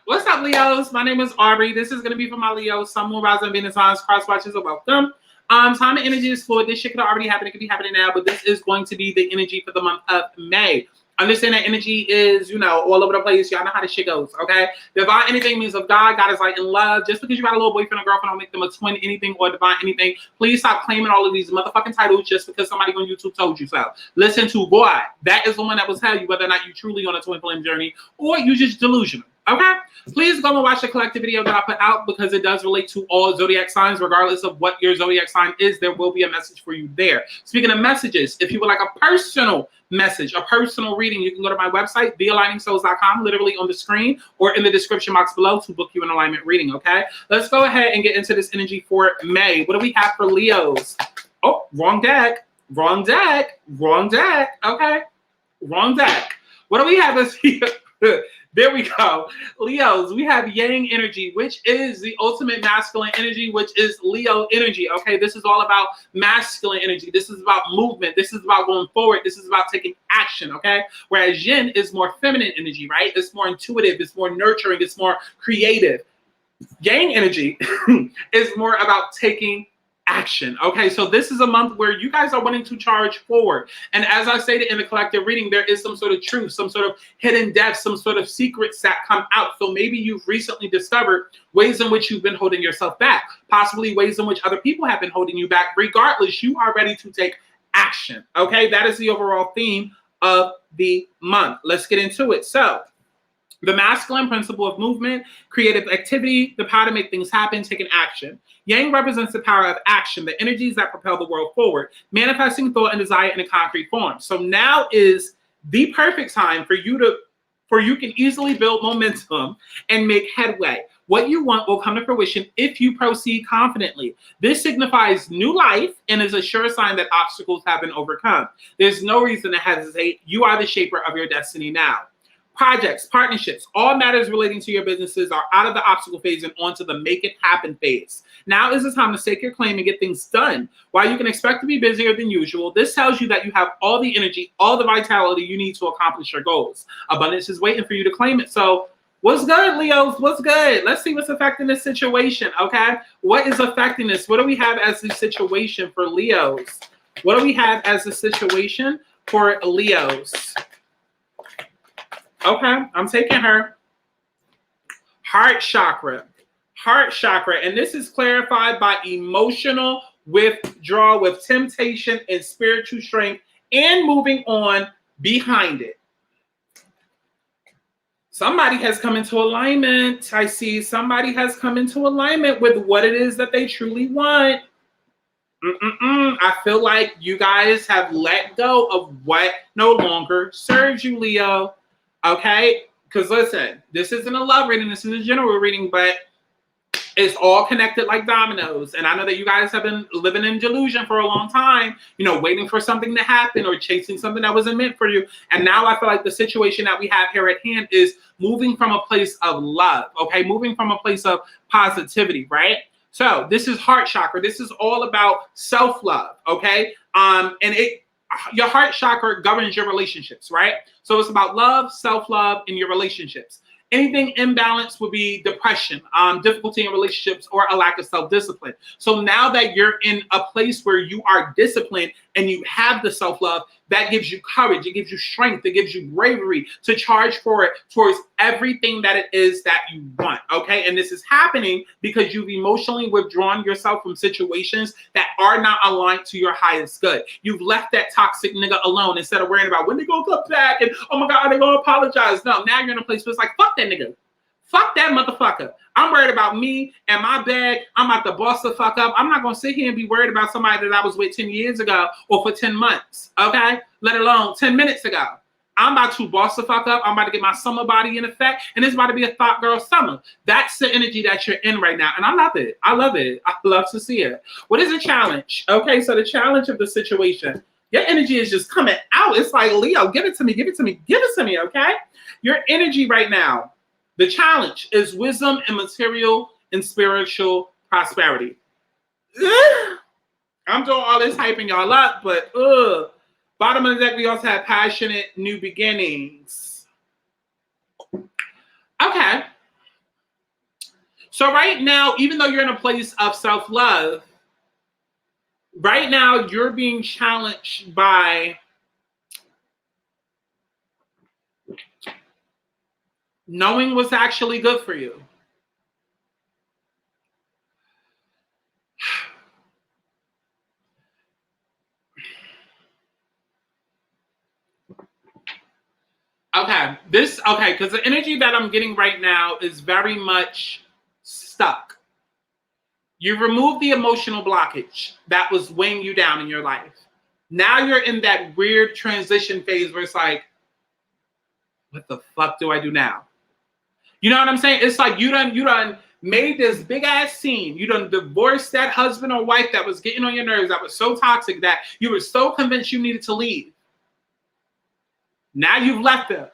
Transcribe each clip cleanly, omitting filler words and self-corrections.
What's up, Leos? My name is Aubrey. This is going to be for my Leos. Sun, Moon, Rising, Venus, signs, cross watchers are welcome. Time and energy is fluid. This shit could already happen. It could be happening now, but this is going to be the energy for the month of May. Understand that energy is, all over the place. Y'all know how this shit goes, okay? Divine anything means of God. God is like in love. Just because you got a little boyfriend or girlfriend don't make them a twin anything or divine anything. Please stop claiming all of these motherfucking titles just because somebody on YouTube told you so. Listen to God. That is the one that will tell you whether or not you truly on a twin flame journey or you just delusional. Okay, please go and watch the collective video that I put out because it does relate to all zodiac signs, regardless of what your zodiac sign is. There will be a message for you there. Speaking of messages, if you would like a personal message, a personal reading, you can go to my website, thealigningsouls.com, literally on the screen or in the description box below to book you an alignment reading. Okay, let's go ahead and get into this energy for May. What do we have for Leos? Oh, wrong deck, wrong deck, wrong deck. Okay, wrong deck. What do we have this here? There we go. Leos, we have yang energy, which is the ultimate masculine energy, which is Leo energy. Okay, this is all about masculine energy. This is about movement. This is about going forward. This is about taking action. Okay, whereas yin is more feminine energy, right? It's more intuitive. It's more nurturing. It's more creative. Yang energy is more about taking action. Okay, so this is a month where you guys are wanting to charge forward. And as I stated in the collective reading, there is some sort of truth, some sort of hidden depth, some sort of secrets that come out. So maybe you've recently discovered ways in which you've been holding yourself back, possibly ways in which other people have been holding you back. Regardless, you are ready to take action. Okay, that is the overall theme of the month. Let's get into it. So, the masculine principle of movement, creative activity, the power to make things happen, taking action. Yang represents the power of action, the energies that propel the world forward, manifesting thought and desire in a concrete form. So now is the perfect time for you can easily build momentum and make headway. What you want will come to fruition if you proceed confidently. This signifies new life and is a sure sign that obstacles have been overcome. There's no reason to hesitate. You are the shaper of your destiny now. Projects, partnerships, all matters relating to your businesses are out of the obstacle phase and onto the make it happen phase. Now is the time to stake your claim and get things done. While you can expect to be busier than usual, this tells you that you have all the energy, all the vitality you need to accomplish your goals. Abundance is waiting for you to claim it. So what's good, Leos? What's good? Let's see what's affecting this situation, okay? What is affecting this? What do we have as the situation for Leos? What do we have as the situation for Leos? Okay, I'm taking her. Heart chakra. Heart chakra. And this is clarified by emotional withdrawal with temptation and spiritual strength and moving on behind it. Somebody has come into alignment. I see somebody has come into alignment with what it is that they truly want. I feel like you guys have let go of what no longer serves you, Leo. Okay, because listen, this isn't a love reading, this is a general reading, but it's all connected like dominoes. And I know that you guys have been living in delusion for a long time, waiting for something to happen or chasing something that wasn't meant for you. And now I feel like the situation that we have here at hand is moving from a place of love, okay? Moving from a place of positivity, right? So this is heart chakra. This is all about self-love, okay? Your heart chakra governs your relationships, right? So it's about love, self-love, and your relationships. Anything imbalanced would be depression, difficulty in relationships, or a lack of self-discipline. So now that you're in a place where you are disciplined and you have the self-love, that gives you courage, it gives you strength, it gives you bravery to charge forward towards everything that it is that you want, okay? And this is happening because you've emotionally withdrawn yourself from situations that are not aligned to your highest good. You've left that toxic nigga alone instead of worrying about when they gonna come back and, oh my God, are they gonna apologize? No, now you're in a place where it's like, fuck that nigga. Fuck that motherfucker. I'm worried about me and my bag. I'm about to boss the fuck up. I'm not going to sit here and be worried about somebody that I was with 10 years ago or for 10 months, okay? Let alone 10 minutes ago. I'm about to boss the fuck up. I'm about to get my summer body in effect, and it's about to be a thought girl summer. That's the energy that you're in right now, and I love it. I love it. I love to see it. What is the challenge? Okay, so the challenge of the situation, your energy is just coming out. It's like, Leo, give it to me, give it to me, give it to me, okay? Your energy right now, the challenge is wisdom and material and spiritual prosperity. I'm doing all this hyping y'all up, but bottom of the deck, we also have passionate new beginnings. Okay. So right now, even though you're in a place of self-love, right now you're being challenged by knowing what's actually good for you. Okay, because the energy that I'm getting right now is very much stuck. You removed the emotional blockage that was weighing you down in your life. Now you're in that weird transition phase where it's like, what the fuck do I do now? You know what I'm saying? It's like you done made this big ass scene. You done divorced that husband or wife that was getting on your nerves, that was so toxic that you were so convinced you needed to leave. Now you've left them.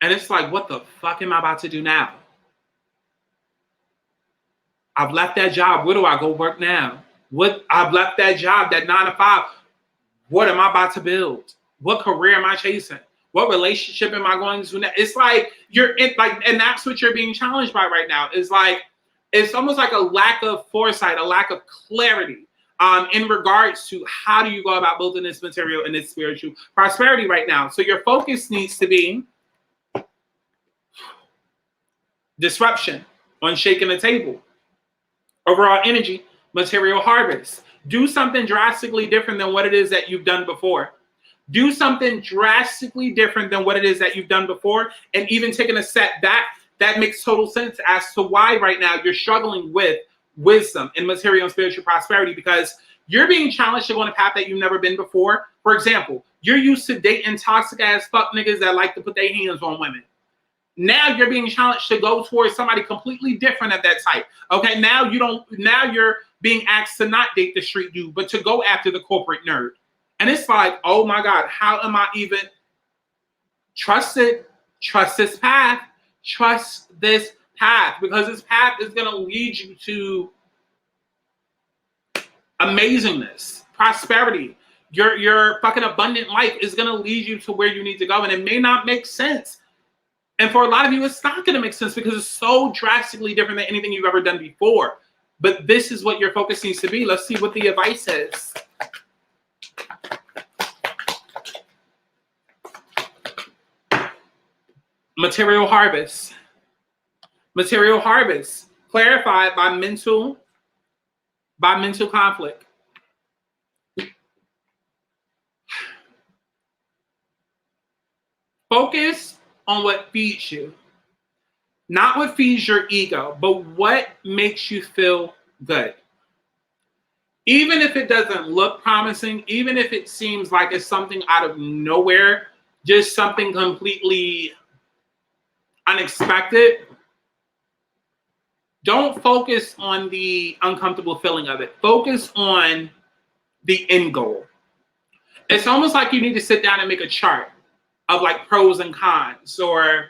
And it's like, what the fuck am I about to do now? I've left that job. Where do I go work now? I've left that job, that 9 to 5. What am I about to build? What career am I chasing? What relationship am I going to? It's like you're in, like, and that's what you're being challenged by right now. Is like it's almost like a lack of foresight, a lack of clarity in regards to how do you go about building this material and this spiritual prosperity right now. So your focus needs to be disruption on shaking the table. Overall energy, material harvest. Do something drastically different than what it is that you've done before. Do something drastically different than what it is that you've done before. And even taking a step back, that makes total sense as to why right now you're struggling with wisdom and material and spiritual prosperity, because you're being challenged to go on a path that you've never been before. For example, you're used to dating toxic ass fuck niggas that like to put their hands on women. Now you're being challenged to go towards somebody completely different of that type. Okay, now you're being asked to not date the street dude, but to go after the corporate nerd. And it's like, oh my God, how am I even trust it? Trust this path. Trust this path, because this path is going to lead you to amazingness, prosperity. Your fucking abundant life is going to lead you to where you need to go. And it may not make sense. And for a lot of you, it's not going to make sense because it's so drastically different than anything you've ever done before. But this is what your focus needs to be. Let's see what the advice is. Material harvest. Material harvest. Clarified by mental conflict. Focus on what feeds you. Not what feeds your ego, but what makes you feel good. Even if it doesn't look promising, even if it seems like it's something out of nowhere, just something completely unexpected, don't focus on the uncomfortable feeling of it. Focus on the end goal. It's almost like you need to sit down and make a chart of like pros and cons, or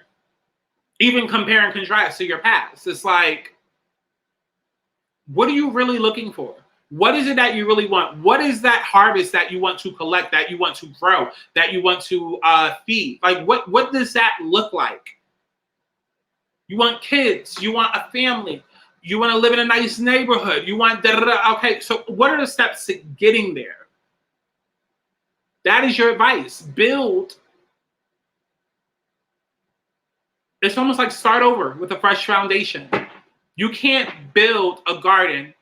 even compare and contrast to your past. It's like, what are you really looking for? What is it that you really want? What is that harvest that you want to collect, that you want to grow, that you want to feed? Like, what does that look like? You want kids. You want a family. You want to live in a nice neighborhood. You want da-da-da. Okay, so what are the steps to getting there? That is your advice. Build. It's almost like start over with a fresh foundation. You can't build a garden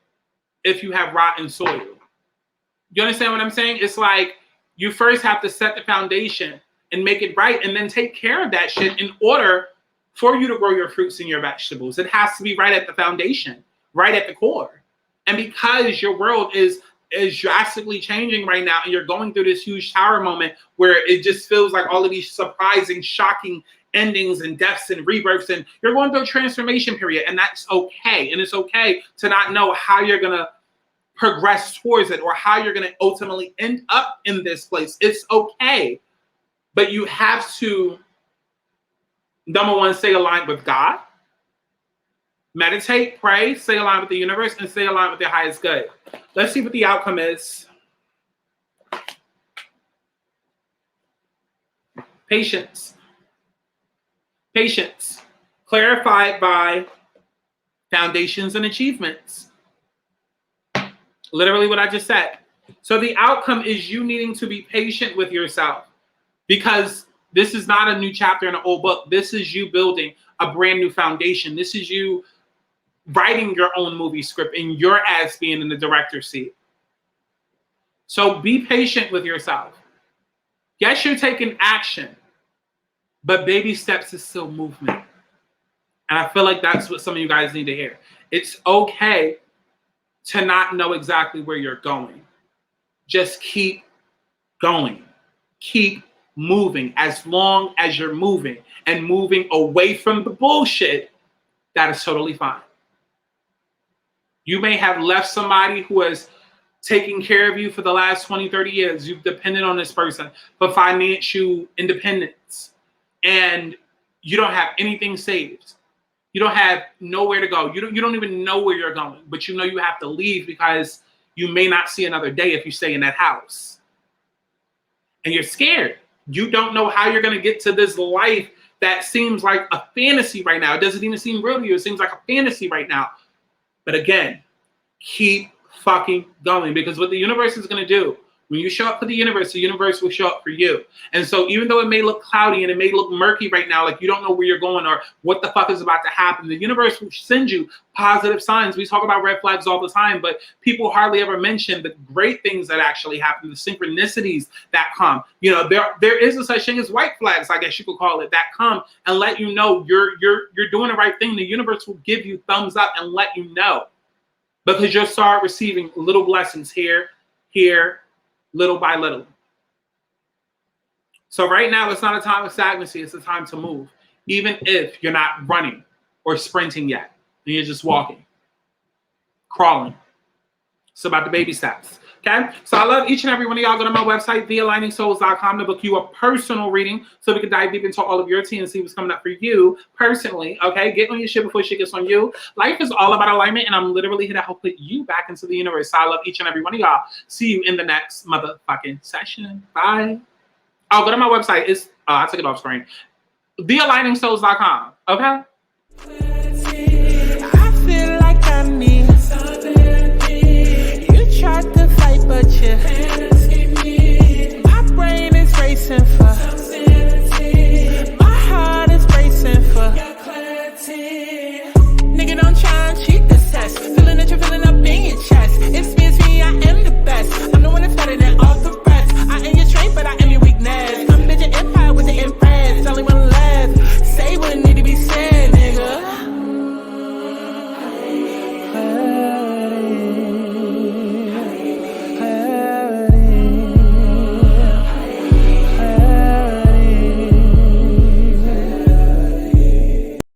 if you have rotten soil. You understand what I'm saying? It's like you first have to set the foundation and make it right, and then take care of that shit in order for you to grow your fruits and your vegetables. It has to be right at the foundation, right at the core. And because your world is drastically changing right now, and you're going through this huge tower moment where it just feels like all of these surprising, shocking endings and deaths and rebirths, and you're going through a transformation period, and that's okay. And it's okay to not know how you're going to progress towards it or how you're going to ultimately end up in this place. It's okay. But you have to, number one, stay aligned with God. Meditate, pray, stay aligned with the universe, and stay aligned with the highest good. Let's see what the outcome is. Patience. Patience. clarified by foundations and achievements. Literally what I just said. So the outcome is you needing to be patient with yourself, because this is not a new chapter in an old book. This is you building a brand new foundation. This is you writing your own movie script and your ass being in the director's seat. So be patient with yourself. Yes, you're taking action, but baby steps is still movement. And I feel like that's what some of you guys need to hear. It's okay to not know exactly where you're going. Just keep going. Keep moving. As long as you're moving and moving away from the bullshit, that is totally fine. You may have left somebody who has taken care of you for the last 20, 30 years. You've depended on this person for financial independence, and you don't have anything saved. You don't have nowhere to go. You don't even know where you're going, but you know you have to leave because you may not see another day if you stay in that house. And you're scared. You don't know how you're going to get to this life that seems like a fantasy right now. It doesn't even seem real to you. It seems like a fantasy right now. But again, keep fucking going, because what the universe is going to do, when you show up for the universe will show up for you. And so even though it may look cloudy and it may look murky right now, like you don't know where you're going or what the fuck is about to happen, the universe will send you positive signs. We talk about red flags all the time, but people hardly ever mention the great things that actually happen, the synchronicities that come. You know, there is a such thing as white flags, I guess you could call it, that come and let you know you're doing the right thing. The universe will give you thumbs up and let you know, because you'll start receiving little blessings here, little by little. So right now, it's not a time of stagnancy. It's a time to move. Even if you're not running or sprinting yet, and you're just walking, crawling. It's about the baby steps. Okay? So I love each and every one of y'all. Go to my website, thealigningsouls.com, to book you a personal reading so we can dive deep into all of your tea and see what's coming up for you personally. Okay? Get on your shit before shit gets on you. Life is all about alignment, and I'm literally here to help put you back into the universe. So I love each and every one of y'all. See you in the next motherfucking session. Bye. Oh, go to my website. I took it off screen. thealigningsouls.com. Okay? I feel like I need something. You tried to fight, but you